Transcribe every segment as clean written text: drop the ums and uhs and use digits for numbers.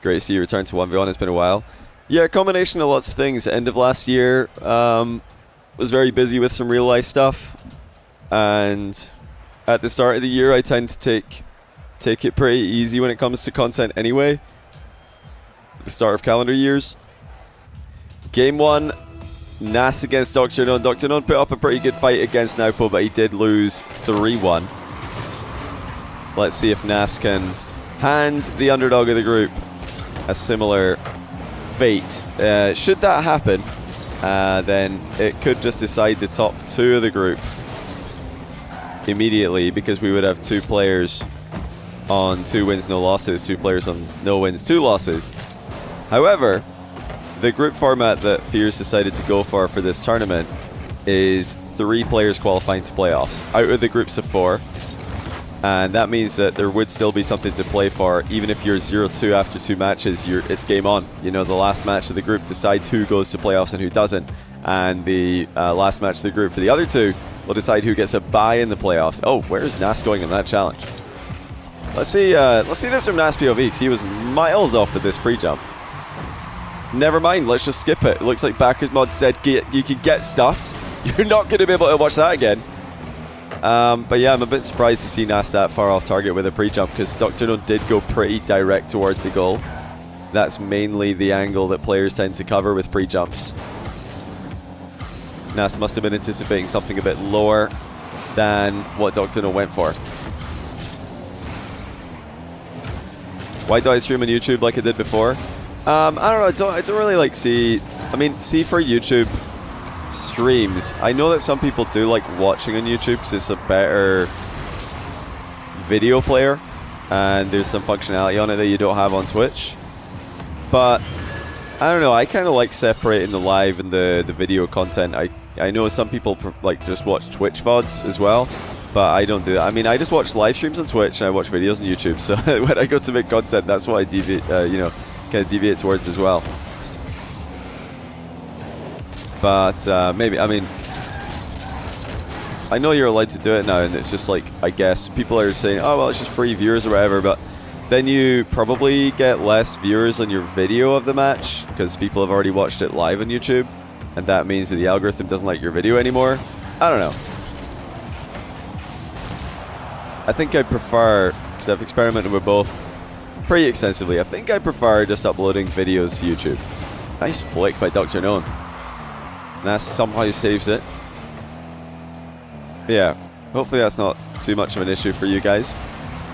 Great to see you return to 1v1. It's been a while. Yeah, a combination of lots of things. End of last year, was very busy with some real life stuff. And at the start of the year, I tend to take it pretty easy when it comes to content anyway. At the start of calendar years. Game 1, Nass against DrKnown. DrKnown put up a pretty good fight against Naupo, but he did lose 3-1. Let's see if Nass can hand the underdog of the group a similar fate. Should that happen, then it could just decide the top 2 of the group immediately, because we would have 2 players on 2 wins, no losses, 2 players on no wins, 2 losses. However, the group format that Fears decided to go for this tournament is 3 players qualifying to playoffs out of the groups of 4. And that means that there would still be something to play for. Even if you're 0-2 after 2 matches, it's game on. You know, the last match of the group decides who goes to playoffs and who doesn't. And the last match of the group for the other 2 will decide who gets a bye in the playoffs. Oh, where's Nass going in that challenge? Let's see this from Nass POV, because he was miles off with this pre-jump. Never mind, let's just skip it. It looks like Backers Mod said you could get stuffed. You're not going to be able to watch that again. But yeah, I'm a bit surprised to see Nass that far off target with a pre-jump, because DrKnown did go pretty direct towards the goal. That's mainly the angle that players tend to cover with pre-jumps. Nass must have been anticipating something a bit lower than what DrKnown went for. Why do I stream on YouTube like I did before? I don't know, I don't really like see for YouTube streams. I know that some people do like watching on YouTube because it's a better video player and there's some functionality on it that you don't have on Twitch. But I don't know, I kind of like separating the live and the video content. I know some people like just watch Twitch VODs as well, but I don't do that. I mean, I just watch live streams on Twitch and I watch videos on YouTube. So when I go to make content, that's what I deviate, kind of deviate towards as well. But maybe, I mean, I know you're allowed to do it now, and it's just like, I guess people are saying, oh well, it's just free viewers or whatever, but then you probably get less viewers on your video of the match because people have already watched it live on YouTube, and that means that the algorithm doesn't like your video anymore. I don't know. I think I prefer, because I've experimented with both pretty extensively, I think I prefer just uploading videos to YouTube. Nice flick by DrKnown. Nass somehow saves it. But yeah, hopefully that's not too much of an issue for you guys.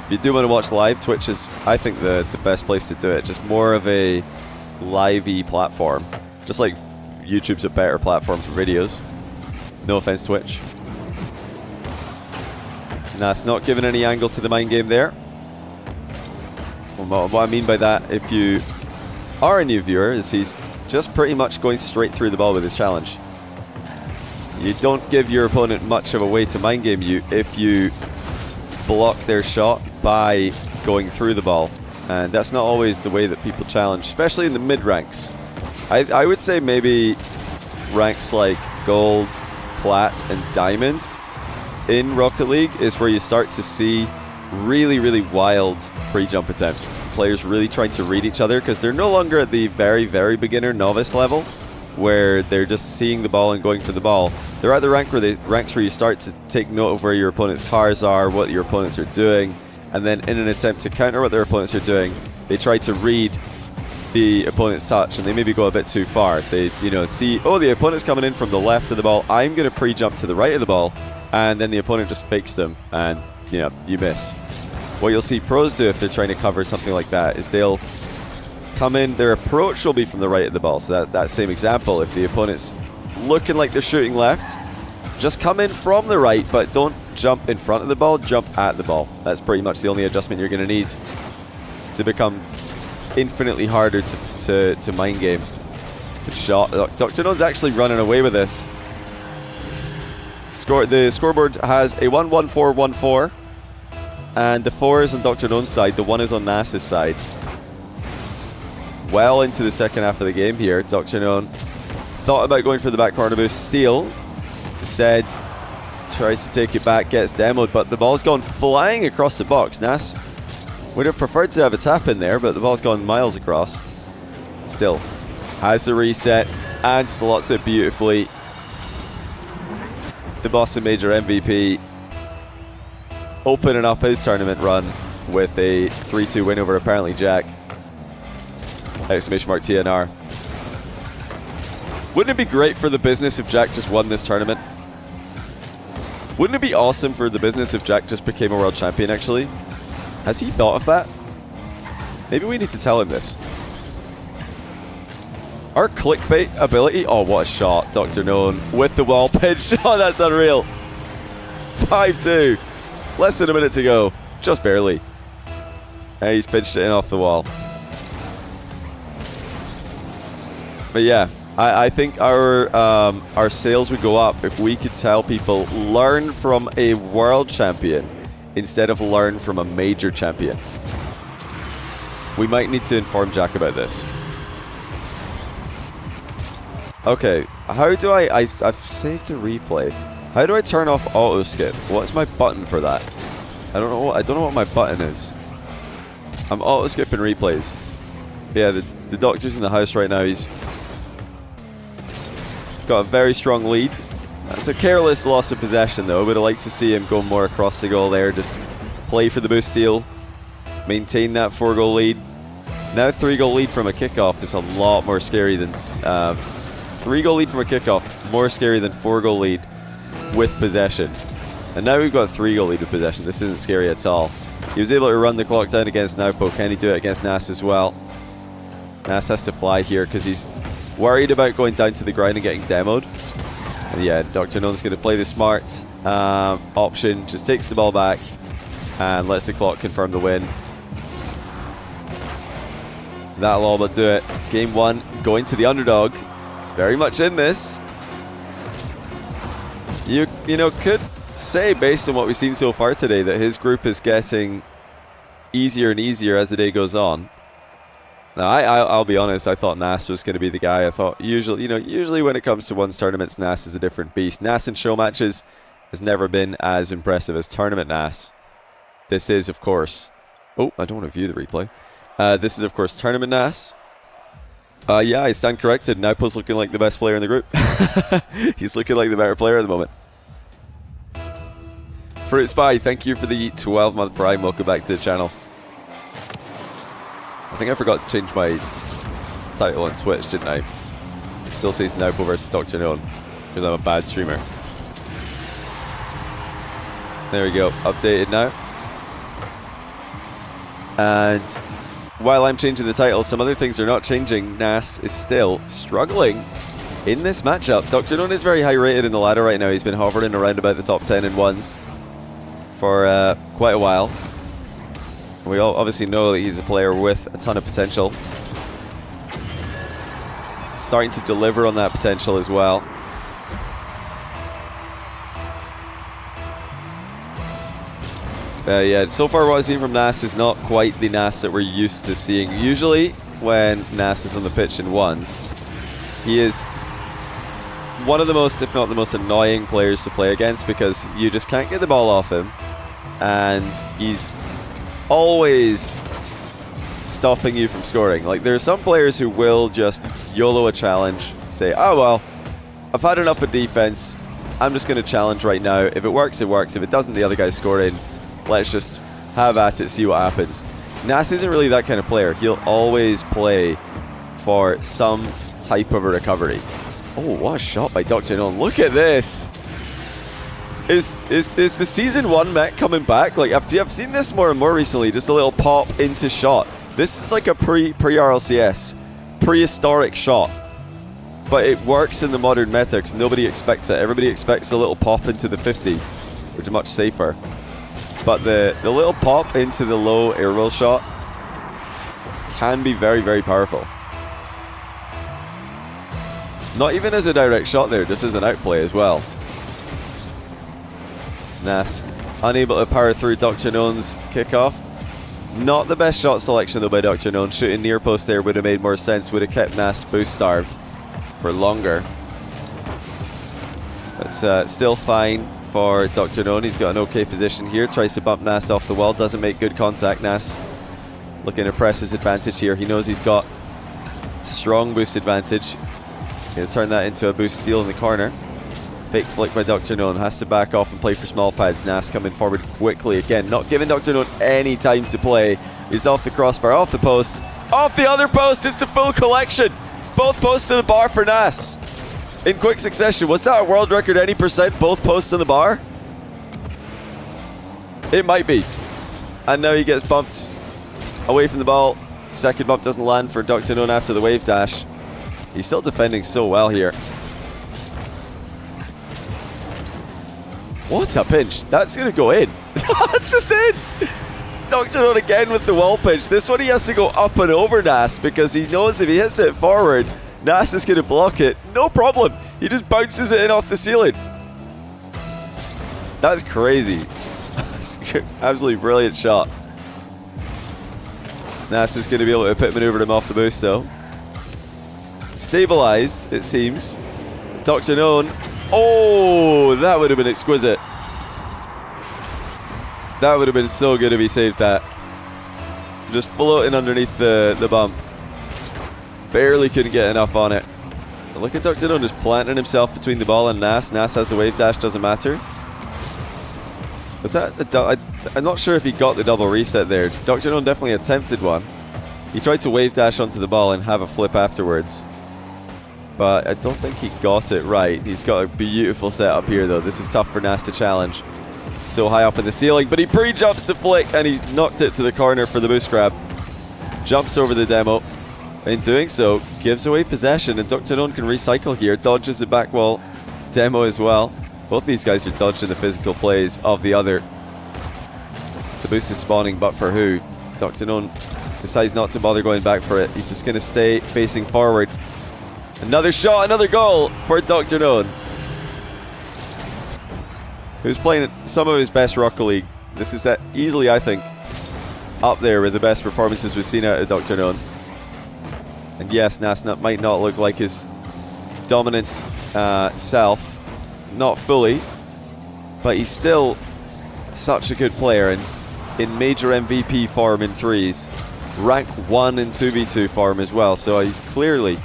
If you do want to watch live, Twitch is, I think, the best place to do it. Just more of a live-y platform. Just like YouTube's a better platform for videos. No offense, Twitch. Nass not giving any angle to the mind game there. What I mean by that, if you are a new viewer, is he's just pretty much going straight through the ball with his challenge. You don't give your opponent much of a way to mind game you if you block their shot by going through the ball. And that's not always the way that people challenge, especially in the mid ranks. I would say maybe ranks like gold, plat, and diamond in Rocket League is where you start to see really, really wild pre-jump attempts. Players really trying to read each other because they're no longer at the very, very beginner novice level where they're just seeing the ball and going for the ball. They're at the ranks where you start to take note of where your opponent's cars are, what your opponents are doing, and then in an attempt to counter what their opponents are doing, they try to read the opponent's touch, and they maybe go a bit too far. They, see, oh, the opponent's coming in from the left of the ball, I'm going to pre-jump to the right of the ball, and then the opponent just fakes them, and, you miss. What you'll see pros do if they're trying to cover something like that is they'll come in, their approach will be from the right of the ball. So that same example, if the opponent's looking like they're shooting left, just come in from the right, but don't jump in front of the ball, jump at the ball. That's pretty much the only adjustment you're going to need to become infinitely harder to mind game. Good shot. DrKnown's actually running away with this. The scoreboard has a 1-1-4-1-4, and the 4 is on DrKnown's side, the 1 is on Nass's side. Well into the second half of the game here, DrKnown thought about going for the back corner boost steal. Instead, tries to take it back, gets demoed, but the ball's gone flying across the box. Nass Would have preferred to have a tap in there, but the ball's gone miles across. Still, has the reset and slots it beautifully. The Boston Major MVP opening up his tournament run with a 3-2 win over apparently Jack. Exclamation mark TNR. Wouldn't it be great for the business if Jack just won this tournament? Wouldn't it be awesome for the business if Jack just became a world champion, actually? Has he thought of that? Maybe we need to tell him this. Our clickbait ability... Oh, what a shot. DrKnown with the wall pitch. Oh, that's unreal. 5-2. Less than a minute to go. Just barely. And he's pinched it in off the wall. But yeah, I think our sales would go up if we could tell people, learn from a world champion instead of learn from a major champion. We might need to inform Jack about this. Okay, how do I've saved the replay. How do I turn off auto skip? What's my button for that? I don't know what my button is. I'm auto skipping replays. Yeah, the doctor's in the house right now. He's got a very strong lead. That's a careless loss of possession though. I would have liked to see him go more across the goal there. Just play for the boost steal. Maintain that 4-goal lead. Now 3-goal lead from a kickoff is a lot more scary than... 3-goal lead from a kickoff, more scary than 4-goal lead with possession. And now we've got a 3-goal lead with possession. This isn't scary at all. He was able to run the clock down against Naupo. Can he do it against Nass as well? Nass has to fly here because he's worried about going down to the ground and getting demoed. And yeah, DrKnown's going to play the smart option. Just takes the ball back and lets the clock confirm the win. That'll all but do it. Game 1 going to the underdog. He's very much in this. You know, could say based on what we've seen so far today that his group is getting easier and easier as the day goes on. Now, I'll be honest, I thought Nass was going to be the guy. I thought usually when it comes to one's tournaments, Nass is a different beast. Nass in show matches has never been as impressive as tournament Nass. This is, of course... Oh, I don't want to view the replay. This is, of course, tournament Nass. Yeah, I stand corrected. Naupo's looking like the best player in the group. He's looking like the better player at the moment. Fruit Spy, thank you for the 12-month Prime. Welcome back to the channel. I think I forgot to change my title on Twitch, didn't I? It still says Naupo versus DrKnown because I'm a bad streamer. There we go, updated now. And while I'm changing the title, some other things are not changing. Nass is still struggling in this matchup. DrKnown is very high rated in the ladder right now. He's been hovering around about the top 10 in ones for quite a while. We all obviously know that he's a player with a ton of potential. Starting to deliver on that potential as well. Yeah, so far what I've seen from Nass is not quite the Nass that we're used to seeing. Usually when Nass is on the pitch in ones, he is one of the most, if not the most annoying players to play against because you just can't get the ball off him. And he's always stopping you from scoring. Like, there are some players who will just YOLO a challenge, say, oh well, I've had enough of defense, I'm just going to challenge right now. If it works, it works. If it doesn't, the other guy's scoring. Let's just have at it, see what happens. Nass isn't really that kind of player. He'll always play for some type of a recovery. Oh, what a shot by DrKnown. Look at this. Is the Season 1 mech coming back? Like, I've seen this more and more recently, just a little pop into shot. This is like a pre-RLCS, prehistoric shot. But it works in the modern meta because nobody expects it. Everybody expects a little pop into the 50, which is much safer. But the little pop into the low airwheel shot can be very, very powerful. Not even as a direct shot there, just as an outplay as well. Nass unable to power through DrKnown's kickoff. Not the best shot selection though by DrKnown. Shooting near post there would have made more sense, would have kept Nass boost starved for longer. That's still fine for DrKnown. He's got an okay position here. Tries to bump Nass off the wall. Doesn't make good contact. Nass looking to press his advantage here. He knows he's got strong boost advantage. He'll turn that into a boost steal in the corner. Fake flick by DrKnown. Has to back off and play for small pads. Nass coming forward quickly again. Not giving DrKnown any time to play. He's off the crossbar, off the post. Off the other post. It's the full collection. Both posts to the bar for Nass. In quick succession. Was that a world record any percent? Both posts on the bar? It might be. And now he gets bumped away from the ball. Second bump doesn't land for DrKnown after the wave dash. He's still defending so well here. What a pinch. That's going to go in. That's just in. DrKnown again with the wall pinch. This one he has to go up and over Nass because he knows if he hits it forward, Nass is going to block it. No problem. He just bounces it in off the ceiling. That's crazy. Absolutely brilliant shot. Nass is going to be able to pit maneuver him off the boost though. Stabilized, it seems. DrKnown. Oh, that would have been exquisite. That would have been so good if he saved that. Just floating underneath the bump. Barely couldn't get enough on it. But look at DrKnown just planting himself between the ball and Nass. Nass has the wave dash, doesn't matter. Was that I'm not sure if he got the double reset there. DrKnown definitely attempted one. He tried to wave dash onto the ball and have a flip afterwards. But I don't think he got it right. He's got a beautiful setup here though. This is tough for Nass to challenge. So high up in the ceiling, but he pre-jumps the flick and he's knocked it to the corner for the boost grab. Jumps over the demo. In doing so, gives away possession, and DrKnown can recycle here. Dodges the back wall demo as well. Both these guys are dodging the physical plays of the other. The boost is spawning, but for who? DrKnown decides not to bother going back for it. He's just going to stay facing forward. Another shot, another goal for DrKnown, who's playing some of his best Rocket League. This is easily, I think, up there with the best performances we've seen out of DrKnown. And yes, Nass might not look like his dominant self, not fully, but he's still such a good player, and in major MVP form in threes, rank 1 in 2v2 form as well, so he's clearly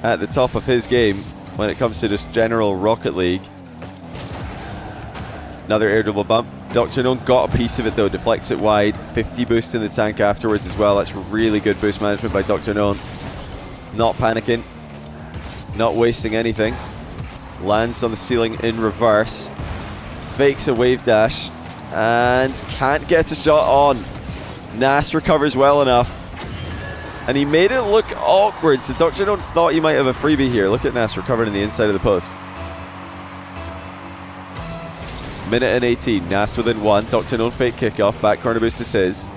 at the top of his game when it comes to just general Rocket League. Another air dribble bump. DrKnown got a piece of it though, deflects it wide. 50 boost in the tank afterwards as well. That's really good boost management by DrKnown. Not panicking, not wasting anything. Lands on the ceiling in reverse. Fakes a wave dash and can't get a shot on. Nass recovers well enough. And he made it look awkward, so DrKnown thought he might have a freebie here. Look at Nass recovering in the inside of the post. Minute and 18, Nass within 1. DrKnown fake kickoff, back corner boost is his.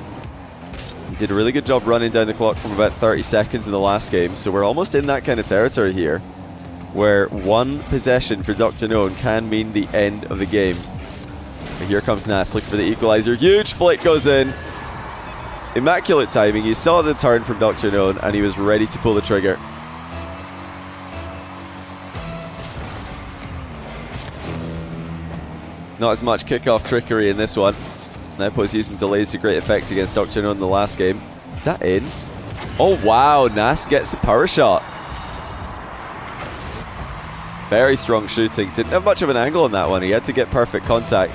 He did a really good job running down the clock from about 30 seconds in the last game, so we're almost in that kind of territory here, where one possession for DrKnown can mean the end of the game. And here comes Nass looking for the equalizer. Huge flick goes in. Immaculate timing. He saw the turn from DrKnown and he was ready to pull the trigger. Not as much kickoff trickery in this one. Nepo's using delays to great effect against DrKnown in the last game. Is that in? Oh wow, Nass gets a power shot. Very strong shooting. Didn't have much of an angle on that one. He had to get perfect contact.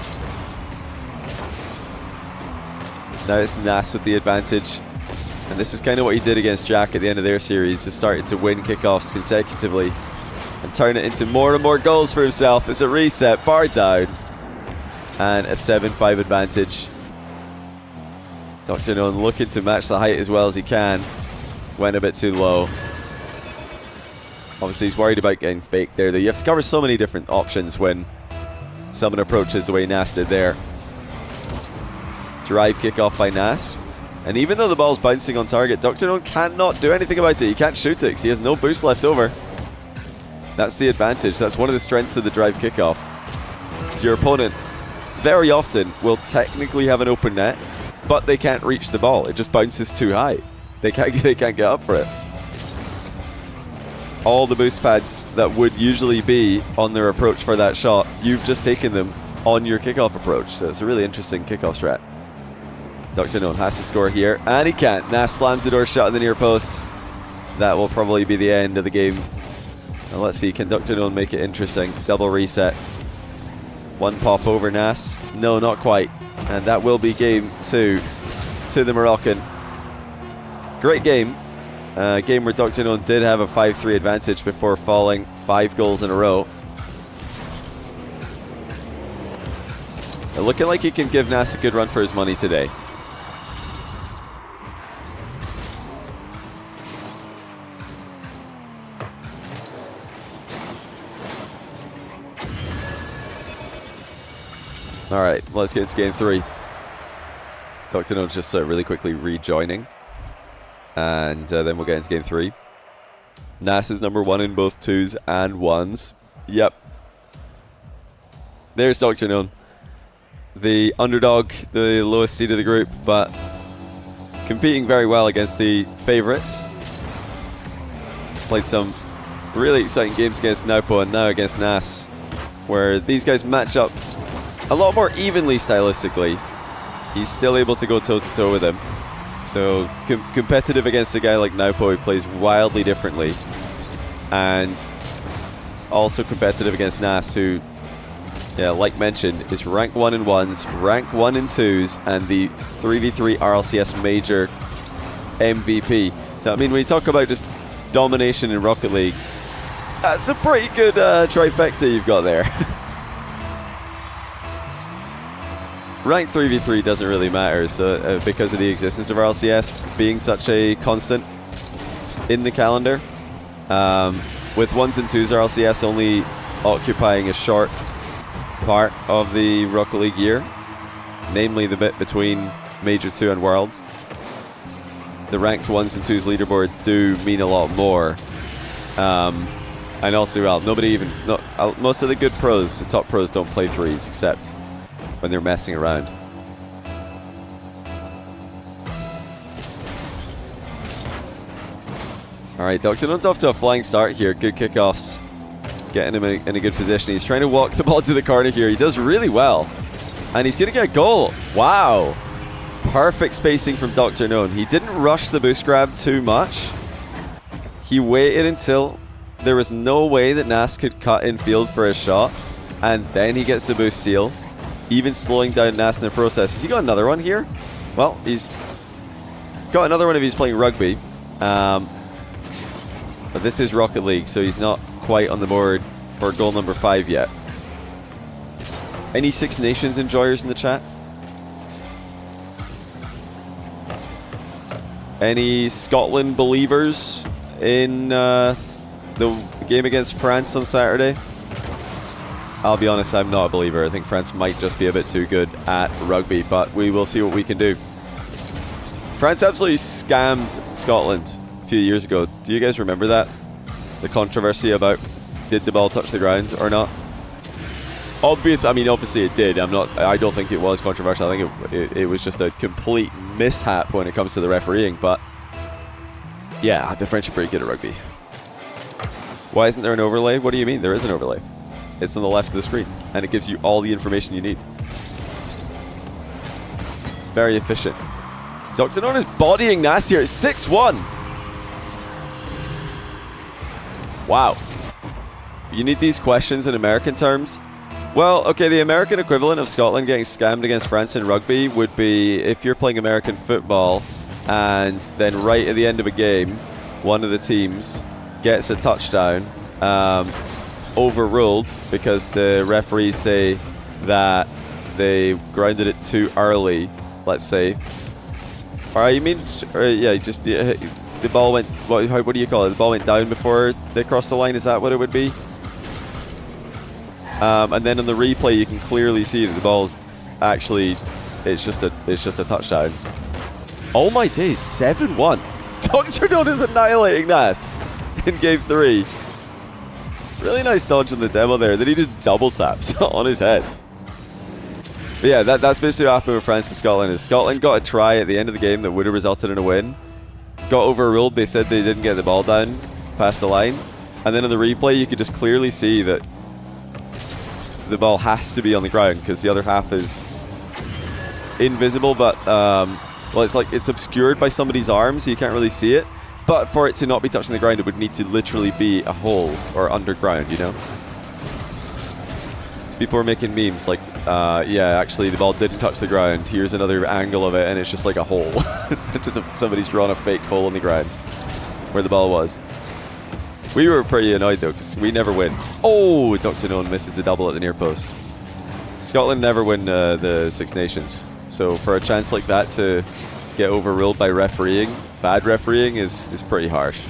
Now it's Nass with the advantage. And this is kind of what he did against Jack at the end of their series. He started to win kickoffs consecutively and turn it into more and more goals for himself. It's a reset, bar down, and a 7-5 advantage. DrKnown looking to match the height as well as he can. Went a bit too low. Obviously he's worried about getting faked there, though. You have to cover so many different options when someone approaches the way Nass did there. Drive kickoff by Nass. And even though the ball's bouncing on target, DrKnown cannot do anything about it. He can't shoot it because he has no boost left over. That's the advantage. That's one of the strengths of the drive kickoff. So your opponent very often will technically have an open net, but they can't reach the ball. It just bounces too high. They can't get up for it. All the boost pads that would usually be on their approach for that shot, you've just taken them on your kickoff approach. So it's a really interesting kickoff strat. DrKnown has to score here, and he can't. Nass slams the door shut in the near post. That will probably be the end of the game. And let's see, can DrKnown make it interesting? Double reset. One pop over Nass. No, not quite. And that will be game 2 to the Moroccan. Great game. Game where DrKnown did have a 5-3 advantage before falling 5 goals in a row. Looking like he can give Nass a good run for his money today. Alright, let's get into game 3. DrKnown just really quickly rejoining. And then we'll get into game 3. Nass is number 1 in both 2s and 1s. Yep. There's DrKnown. The underdog, the lowest seed of the group, but competing very well against the favourites. Played some really exciting games against Naupo and now against Nass, where these guys match up a lot more evenly stylistically. He's still able to go toe-to-toe with him. So competitive against a guy like Naupo who plays wildly differently. And also competitive against Nass, who, yeah, like mentioned, is rank 1 in 1s, rank 1 in 2s, and the 3v3 RLCS Major MVP. So, I mean, when you talk about just domination in Rocket League, that's a pretty good trifecta you've got there. Rank 3v3 doesn't really matter, so because of the existence of RLCS being such a constant in the calendar. With 1s and 2s RLCS only occupying a short part of the Rocket League year, namely the bit between Major 2 and Worlds. The ranked 1s and 2s leaderboards do mean a lot more. And also, well, most of the good pros, the top pros, don't play 3s except when they're messing around. Alright, DrKnown's off to a flying start here. Good kickoffs. Getting him in a good position. He's trying to walk the ball to the corner here. He does really well. And he's going to get a goal. Wow. Perfect spacing from DrKnown. He didn't rush the boost grab too much. He waited until there was no way that Nass could cut in field for a shot. And then he gets the boost steal, even slowing down Nass in the process. Has he got another one here? Well, he's got another one if he's playing rugby. But this is Rocket League, so he's not quite on the board for goal number 5 yet. Any Six Nations enjoyers in the chat? Any Scotland believers in the game against France on Saturday? I'll be honest, I'm not a believer. I think France might just be a bit too good at rugby, but we will see what we can do. France absolutely scammed Scotland a few years ago. Do you guys remember that? The controversy about did the ball touch the ground or not? Obviously it did. I don't think it was controversial. I think it was just a complete mishap when it comes to the refereeing, but yeah, the French are pretty good at rugby. Why isn't there an overlay? What do you mean? There is an overlay. It's on the left of the screen, and it gives you all the information you need. Very efficient. DrKnown is bodying Nass here at 6-1. Wow. You need these questions in American terms? Well, okay, the American equivalent of Scotland getting scammed against France in rugby would be if you're playing American football and then right at the end of a game, one of the teams gets a touchdown, overruled because the referees say that they grounded it too early, let's say. Or you mean, the ball went, what do you call it? The ball went down before they crossed the line, is that what it would be? And then on the replay you can clearly see that the ball's actually, it's just a touchdown. Oh my days, 7-1. DrKnown is annihilating Nass in game 3. Really nice dodge in the demo there. Then he just double taps on his head. But yeah, that's basically what happened with France and Scotland. Is Scotland got a try at the end of the game that would have resulted in a win. Got overruled. They said they didn't get the ball down past the line. And then in the replay, you could just clearly see that the ball has to be on the ground because the other half is invisible. But Well, it's like it's obscured by somebody's arm, so you can't really see it. But for it to not be touching the ground, it would need to literally be a hole or underground, you know? So people are making memes like, yeah, actually the ball didn't touch the ground. Here's another angle of it, and it's just like a hole. Somebody's drawn a fake hole in the ground where the ball was. We were pretty annoyed though, because we never win. Oh, DrKnown misses the double at the near post. Scotland never win the Six Nations. So for a chance like that to get overruled by refereeing, bad refereeing is pretty harsh.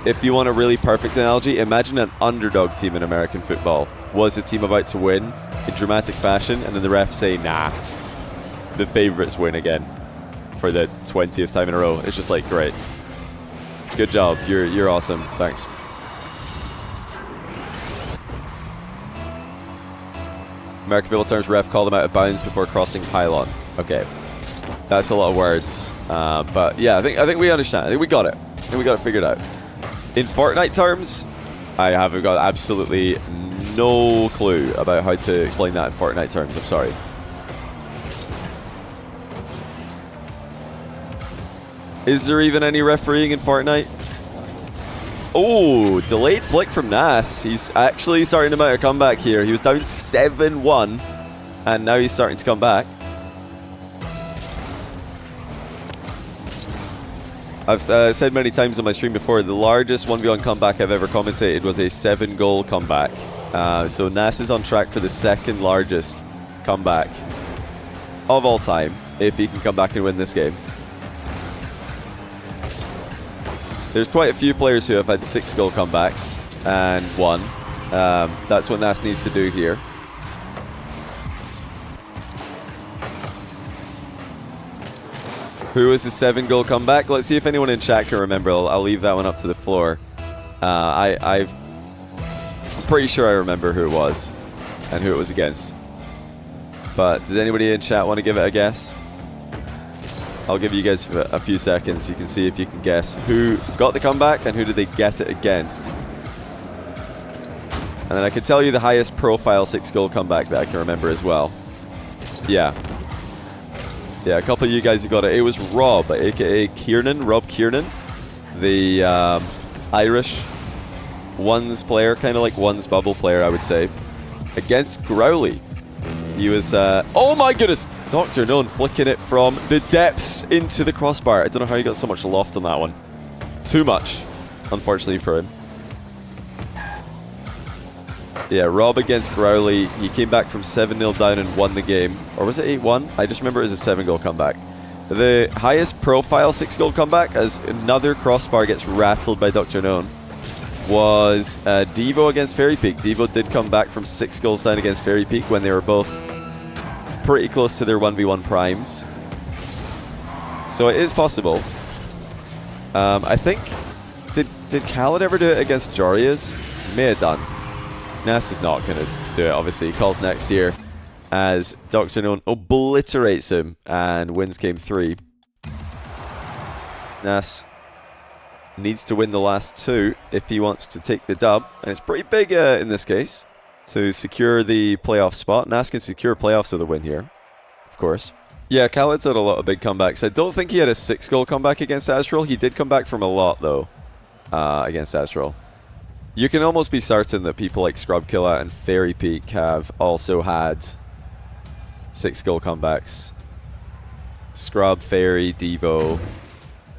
If you want a really perfect analogy, imagine an underdog team in American football was a team about to win in dramatic fashion, and then the refs say, nah, the favourites win again for the 20th time in a row. It's just like, great. Good job. You're awesome. Thanks. American football terms, ref called them out of bounds before crossing pylon. Okay. That's a lot of words. But yeah, I think we understand. I think we got it. I think we got it figured out. In Fortnite terms, I have got absolutely no clue about how to explain that in Fortnite terms. I'm sorry. Is there even any refereeing in Fortnite? Oh, delayed flick from Nass. He's actually starting to mount a comeback here. He was down 7-1, and now he's starting to come back. I've said many times on my stream before, the largest 1v1 comeback I've ever commentated was a 7-goal comeback. So Nass is on track for the second largest comeback of all time, if he can come back and win this game. There's quite a few players who have had 6-goal comebacks and won. That's what Nass needs to do here. Who was the 7-goal comeback? Let's see if anyone in chat can remember. I'll leave that one up to the floor. I'm pretty sure I remember who it was and who it was against. But does anybody in chat want to give it a guess? I'll give you guys a few seconds. You can see if you can guess who got the comeback and who did they get it against. And then I can tell you the highest profile 6-goal comeback that I can remember as well. Yeah. Yeah, a couple of you guys who got it. It was Rob, aka Kiernan, Rob Kiernan, the Irish ones player, kind of like ones bubble player, I would say, against Growly. He was, oh my goodness, DrKnown flicking it from the depths into the crossbar. I don't know how he got so much loft on that one. Too much, unfortunately for him. Yeah, Rob against Growly. He came back from 7-0 down and won the game. Or was it 8-1? I just remember it was a 7-goal comeback. The highest profile 6-goal comeback, as another crossbar gets rattled by DrKnown, was Devo against Fairy Peak. Devo did come back from 6 goals down against Fairy Peak when they were both pretty close to their 1v1 primes. So it is possible. I think, did Khaled ever do it against Joria's? May have done. Nass is not going to do it, obviously. He calls next year as DrKnown obliterates him and wins game 3. Nass needs to win the last 2 if he wants to take the dub. And it's pretty big in this case to secure the playoff spot. Nass can secure playoffs with a win here, of course. Yeah, Khaled's had a lot of big comebacks. I don't think he had a 6-goal comeback against Astral. He did come back from a lot, though, against Astral. You can almost be certain that people like Scrubkilla and Fairy Peak have also had 6-goal comebacks. Scrub, Fairy, Devo,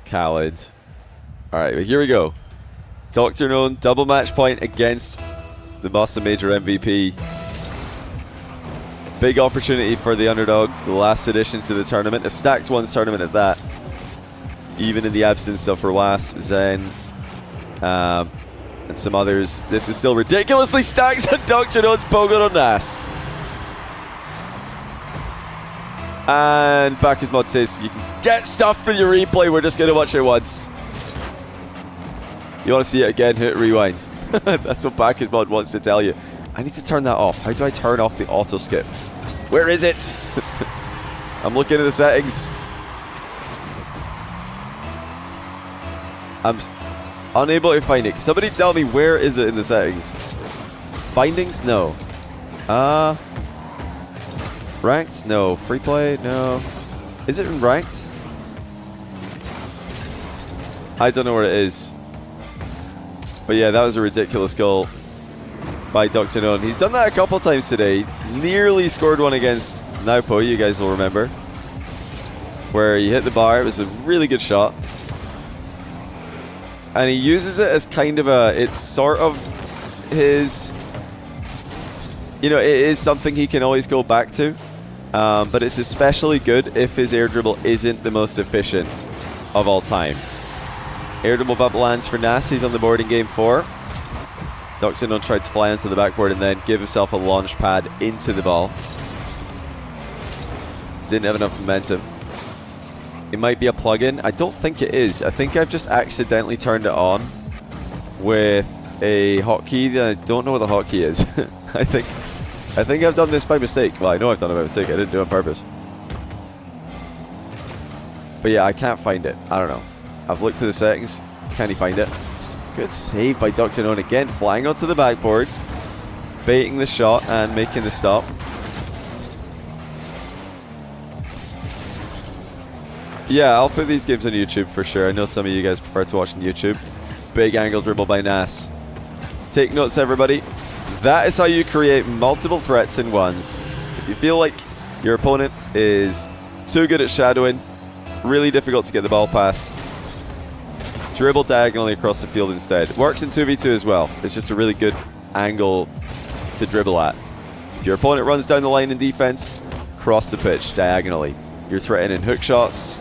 Khaled. Alright, here we go. DrKnown, double match point against the Boston Major MVP. Big opportunity for the underdog. The last addition to the tournament. A stacked ones tournament at that. Even in the absence of Rawas, Zen, and some others. This is still ridiculously stacked, and DrKnown's pogoed on Nass. And Bacchus Mod says, you can get stuff for your replay, we're just going to watch it once. You want to see it again, hit rewind. That's what Bacchus Mod wants to tell you. I need to turn that off. How do I turn off the auto skip? Where is it? I'm looking at the settings. I'm unable to find it. Somebody tell me, where is it in the settings? Bindings? No. Ranked? No. Free play? No. Is it ranked? I don't know what it is. But yeah, that was a ridiculous goal by DrKnown. He's done that a couple times today. Nearly scored one against Naupo, you guys will remember. Where he hit the bar. It was a really good shot. And he uses it as kind of a... It's sort of his... You know, it is something he can always go back to. But it's especially good if his air dribble isn't the most efficient of all time. Air dribble bump lands for Nass. He's on the board in game 4. DrKnown tried to fly onto the backboard and then give himself a launch pad into the ball. Didn't have enough momentum. It might be a plugin. I don't think it is. I think I've just accidentally turned it on with a hotkey. I don't know what the hotkey is. I think I've done this by mistake. Well, I know I've done it by mistake. I didn't do it on purpose. But yeah, I can't find it. I don't know. I've looked to the settings. Can't he find it? Good save by DrKnown again. Flying onto the backboard. Baiting the shot and making the stop. Yeah, I'll put these games on YouTube for sure. I know some of you guys prefer to watch on YouTube. Big angle dribble by Nass. Take notes, everybody. That is how you create multiple threats in ones. If you feel like your opponent is too good at shadowing, really difficult to get the ball past, dribble diagonally across the field instead. It works in 2v2 as well. It's just a really good angle to dribble at. If your opponent runs down the line in defense, cross the pitch diagonally. You're threatening hook shots.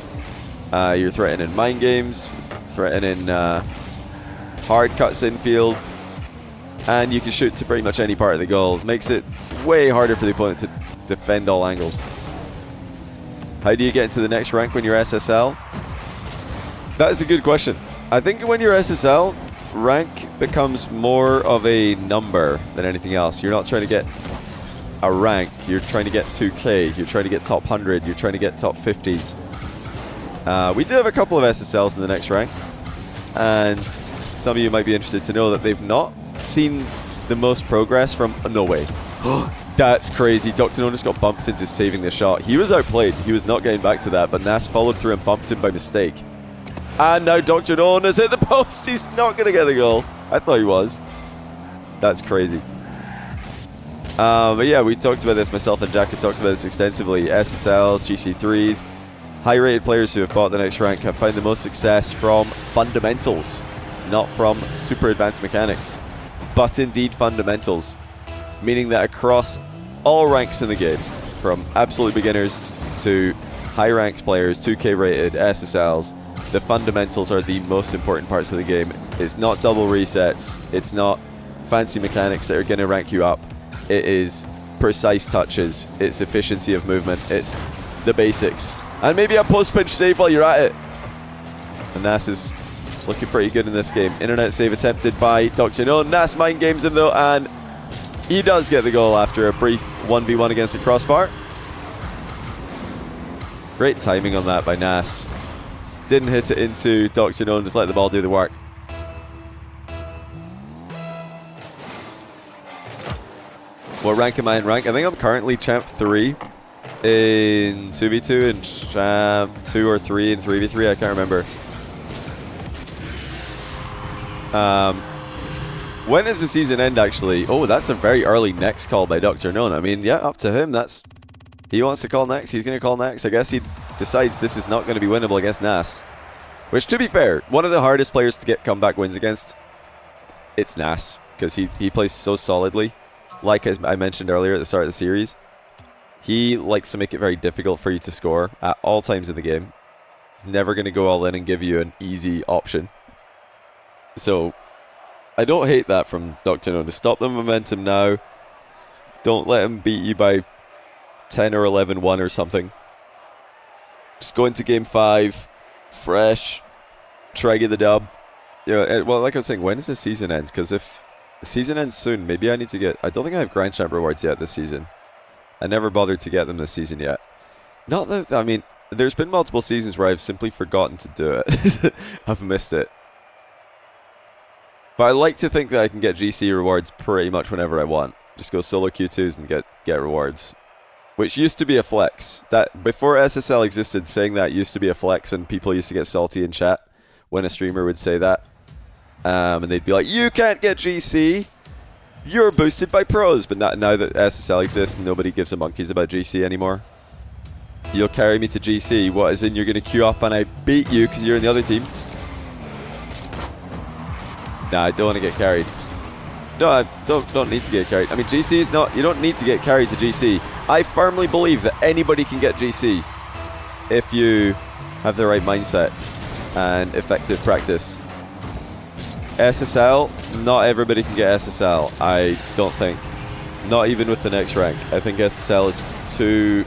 You're threatening mind games. Threatening hard cuts infield. And you can shoot to pretty much any part of the goal. It makes it way harder for the opponent to defend all angles. How do you get into the next rank when you're SSL? That is a good question. I think when you're SSL, rank becomes more of a number than anything else. You're not trying to get a rank. You're trying to get 2K. You're trying to get top 100. You're trying to get top 50. We do have a couple of SSLs in the next rank. And some of you might be interested to know that they've not seen the most progress from... no way. That's crazy. DrKnown just got bumped into saving the shot. He was outplayed. He was not getting back to that, but Nass followed through and bumped him by mistake. And now DrKnown has hit the post. He's not going to get the goal. I thought he was. That's crazy. But yeah, we talked about this. Myself and Jack have talked about this extensively. SSLs, GC3s, high-rated players who have bought the next rank have found the most success from fundamentals, not from super advanced mechanics, but indeed fundamentals. Meaning that across all ranks in the game, from absolute beginners to high-ranked players, 2K rated, SSLs, the fundamentals are the most important parts of the game. It's not double resets. It's not fancy mechanics that are going to rank you up. It is precise touches. It's efficiency of movement. It's the basics. And maybe a post-pinch save while you're at it. And Nass is looking pretty good in this game. Internet save attempted by DrKnown. Nass mind games him though, and he does get the goal after a brief 1v1 against the crossbar. Great timing on that by Nass. Didn't hit it into DrKnown, just let the ball do the work. What rank am I in rank? I think I'm currently champ 3 in 2v2 and champ 2 or 3 in 3v3. I can't remember. When does the season end actually? Oh, that's a very early next call by DrKnown. I mean, yeah, up to him. He wants to call next. He's going to call next. I guess he decides this is not going to be winnable against Nass. Which, to be fair, one of the hardest players to get comeback wins against, it's Nass. Because he plays so solidly. Like I mentioned earlier at the start of the series, he likes to make it very difficult for you to score at all times in the game. He's never going to go all in and give you an easy option. So, I don't hate that from DrKnown. To stop the momentum now, don't let him beat you by 10 or 11-1 or something. Just go into game 5, fresh, try to get the dub. Yeah, well, like I was saying, when does the season end? Because if the season ends soon, maybe I need to get... I don't think I have Grand Champ rewards yet this season. I never bothered to get them this season yet. Not that... I mean, there's been multiple seasons where I've simply forgotten to do it. I've missed it. But I like to think that I can get GC rewards pretty much whenever I want. Just go solo Q2s and get rewards. which used to be a flex. That before SSL existed, saying that used to be a flex, and people used to get salty in chat when a streamer would say that. And they'd be like, you can't get GC, you're boosted by pros. But now that SSL exists, nobody gives a monkeys about GC anymore. You'll carry me to GC. What, as in you're going to queue up and I beat you because you're in the other team? Nah, I don't want to get carried. No, I don't need to get carried. I mean, GC is not... You don't need to get carried to GC. I firmly believe that anybody can get GC if you have the right mindset and effective practice. SSL, not everybody can get SSL, I don't think. Not even with the next rank. I think SSL is too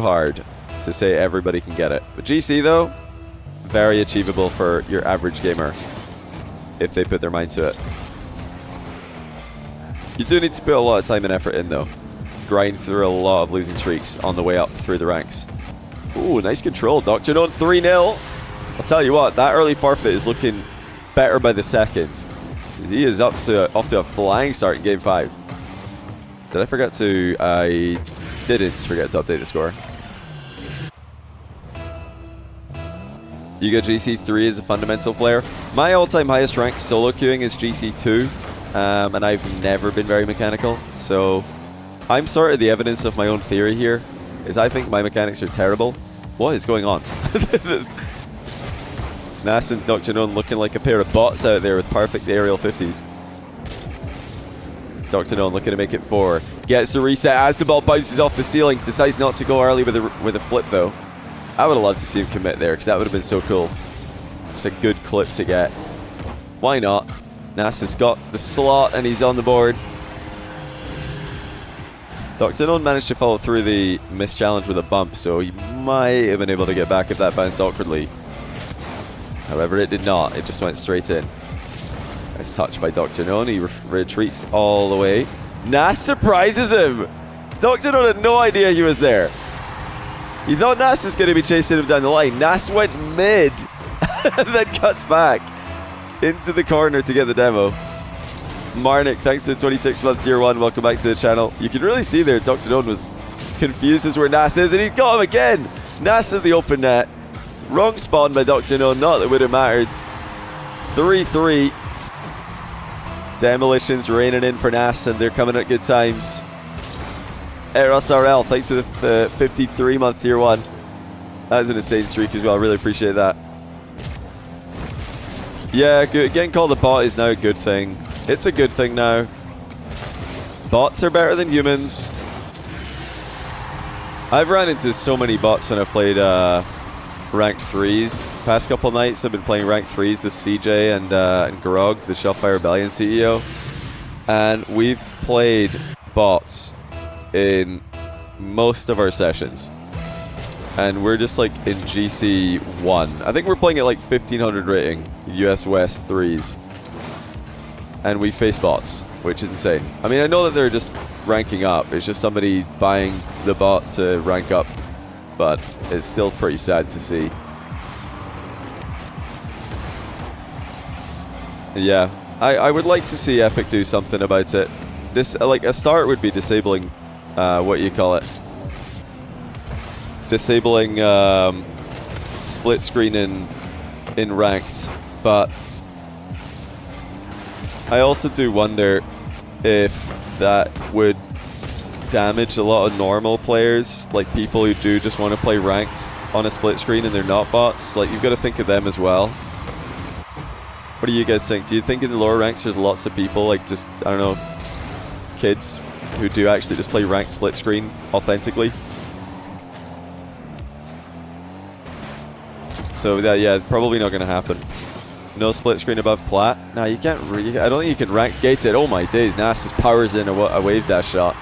hard to say everybody can get it. But GC, though, very achievable for your average gamer if they put their mind to it. You do need to put a lot of time and effort in, though. Grind through a lot of losing streaks on the way up through the ranks. Ooh, nice control. DrKnown 3-0. I'll tell you what, that early forfeit is looking better by the second. He is off to a flying start in Game 5. Did I forget to... I didn't forget to update the score. You got GC3 as a fundamental player. My all-time highest rank solo queuing is GC2. And I've never been very mechanical, so I'm sort of the evidence of my own theory here, is I think my mechanics are terrible. What is going on? Nass and DrKnown looking like a pair of bots out there with perfect aerial 50s. DrKnown looking to make it 4. Gets the reset as the ball bounces off the ceiling. Decides not to go early with a flip though. I would have loved to see him commit there because that would have been so cool. Just a good clip to get. Why not? Nass has got the slot and he's on the board. DrKnown managed to follow through the missed challenge with a bump, so he might have been able to get back if that bounced awkwardly. However, it did not. It just went straight in. Nice touch by DrKnown. He retreats all the way. Nass surprises him. DrKnown had no idea he was there. He thought Nass was going to be chasing him down the line. Nass went mid and then cuts back into the corner to get the demo. Marnik, thanks to the 26-month tier 1. Welcome back to the channel. You can really see there DrKnown was confused as where Nass is, and he got him again. Nass in the open net. Wrong spawn by DrKnown, not that it would have mattered. 3-3. Demolitions raining in for Nass, and they're coming at good times. Eros RL, thanks to the 53-month tier 1. That's an insane streak as well. I really appreciate that. Yeah, good. Getting called a bot is now a good thing. It's a good thing now. Bots are better than humans. I've run into so many bots when I've played ranked 3s. Past couple nights I've been playing ranked 3s with CJ and Grog, the Shopify Rebellion CEO. And we've played bots in most of our sessions. And we're just like in GC 1. I think we're playing at like 1500 rating, US West 3s. And we face bots, which is insane. I mean, I know that they're just ranking up. It's just somebody buying the bot to rank up. But it's still pretty sad to see. Yeah, I would like to see Epic do something about it. This, like, a start would be disabling, what you call it? Disabling split screen in ranked, but I also do wonder if that would damage a lot of normal players, like people who do just want to play ranked on a split screen and they're not bots. Like, you've got to think of them as well. What do you guys think? Do you think in the lower ranks there's lots of people, like, just, I don't know, kids who do actually just play ranked split screen authentically? So yeah, it's probably not going to happen. No split screen above plat. Nah, you can't really. I don't think you can ranked gate it. Oh my days, Nass just powers in a wave dash shot.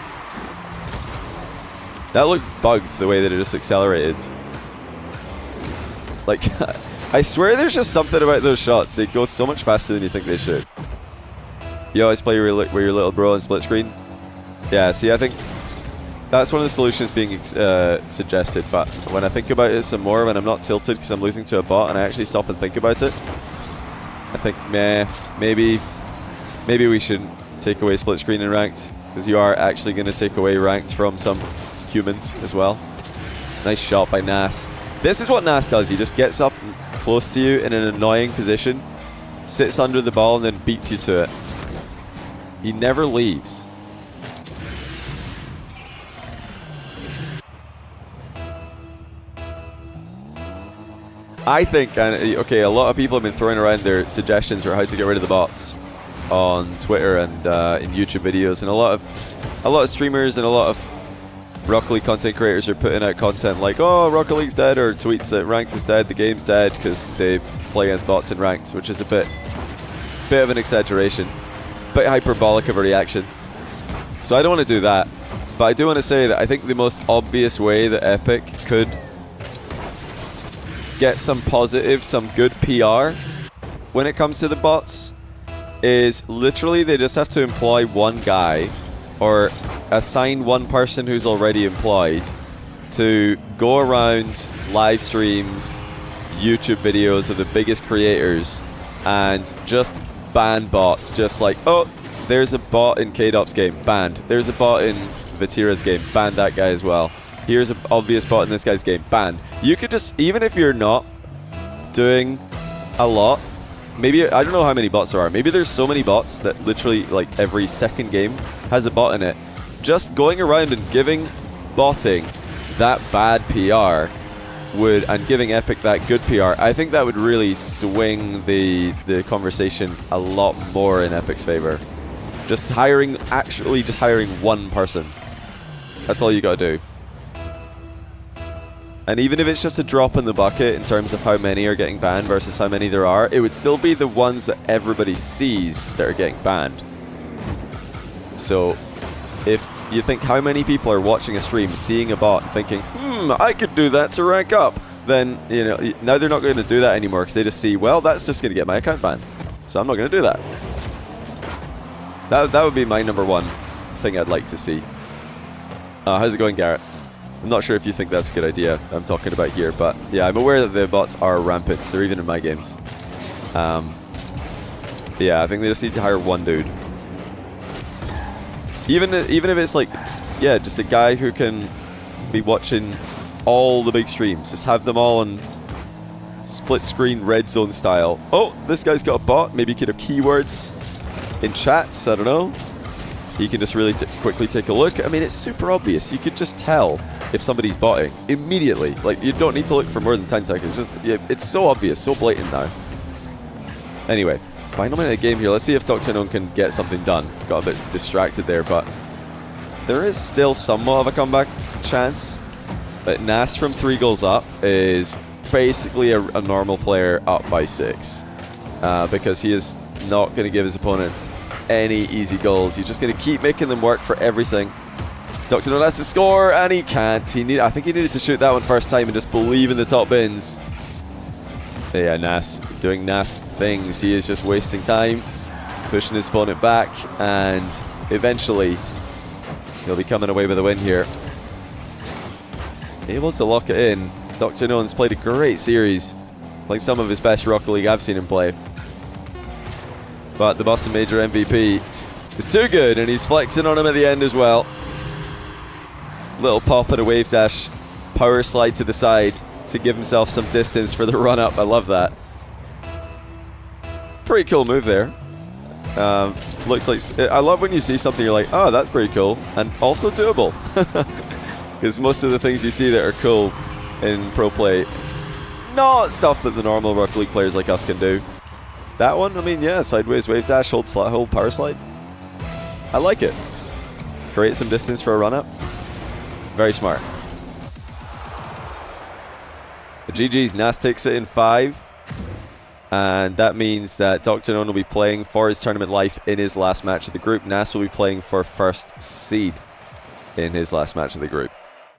That looked bugged the way that it just accelerated. Like, I swear there's just something about those shots. They go so much faster than you think they should. You always play with your little bro in split screen. Yeah, see, I think that's one of the solutions being suggested, but when I think about it some more, when I'm not tilted because I'm losing to a bot and I actually stop and think about it, I think, maybe we shouldn't take away split screen in ranked, because you are actually going to take away ranked from some humans as well. Nice shot by Nass. This is what Nass does. He just gets up close to you in an annoying position, sits under the ball, and then beats you to it. He never leaves. I think, and okay, a lot of people have been throwing around their suggestions for how to get rid of the bots on Twitter and in YouTube videos, and a lot of streamers and a lot of Rocket League content creators are putting out content like, oh, Rocket League's dead, or tweets that ranked is dead, the game's dead, because they play against bots in ranked, which is a bit of an exaggeration, bit hyperbolic of a reaction. So I don't want to do that, but I do want to say that I think the most obvious way that Epic could get some positive, some good PR when it comes to the bots is literally they just have to employ one guy or assign one person who's already employed to go around live streams, YouTube videos of the biggest creators and just ban bots. Just like, oh, there's a bot in K-Dop's game, banned. There's a bot in Vatira's game, ban that guy as well. Here's an obvious bot in this guy's game, banned. You could just, even if you're not doing a lot, maybe, I don't know how many bots there are, maybe there's so many bots that literally like every second game has a bot in it. Just going around and giving botting that bad PR would, and giving Epic that good PR, I think that would really swing the conversation a lot more in Epic's favor. Just hiring one person. That's all you gotta do. And even if it's just a drop in the bucket in terms of how many are getting banned versus how many there are, it would still be the ones that everybody sees that are getting banned. So if you think how many people are watching a stream, seeing a bot, thinking, I could do that to rank up, then, you know, now they're not going to do that anymore because they just see, well, that's just going to get my account banned. So I'm not going to do that. That would be my number one thing I'd like to see. How's it going, Garrett? I'm not sure if you think that's a good idea I'm talking about here, but yeah, I'm aware that the bots are rampant. They're even in my games. Yeah, I think they just need to hire one dude. Even if it's like, yeah, just a guy who can be watching all the big streams. Just have them all on split screen red zone style. Oh, this guy's got a bot. Maybe he could have keywords in chats. I don't know. You can just really quickly take a look. I mean, it's super obvious. You could just tell if somebody's botting immediately. Like, you don't need to look for more than 10 seconds. Just, yeah, it's so obvious, so blatant now. Anyway, final minute of the game here. Let's see if DrKnown can get something done. Got a bit distracted there, but there is still somewhat of a comeback chance. But Nass from 3 goals up is basically a normal player up by 6. Because he is not going to give his opponent any easy goals. He's just going to keep making them work for everything. DrKnown has to score, and he can't. I think he needed to shoot that one first time and just believe in the top bins. Yeah, Nass doing Nass things. He is just wasting time, pushing his opponent back, and eventually he'll be coming away with a win here. Able to lock it in. DrKnown's played a great series, playing some of his best Rocket League I've seen him play. But the Boston Major MVP is too good, and he's flexing on him at the end as well. Little pop and a wave dash, power slide to the side to give himself some distance for the run up. I love that. Pretty cool move there. Looks like, I love when you see something you're like, oh, that's pretty cool, and also doable. Because most of the things you see that are cool in pro play, not stuff that the normal Rocket League players like us can do. That one, I mean, yeah, sideways wave dash, hold power slide. I like it. Create some distance for a run up. Very smart. The GG's, Nass takes it in 5. And that means that DrKnown will be playing for his tournament life in his last match of the group. Nass will be playing for first seed in his last match of the group.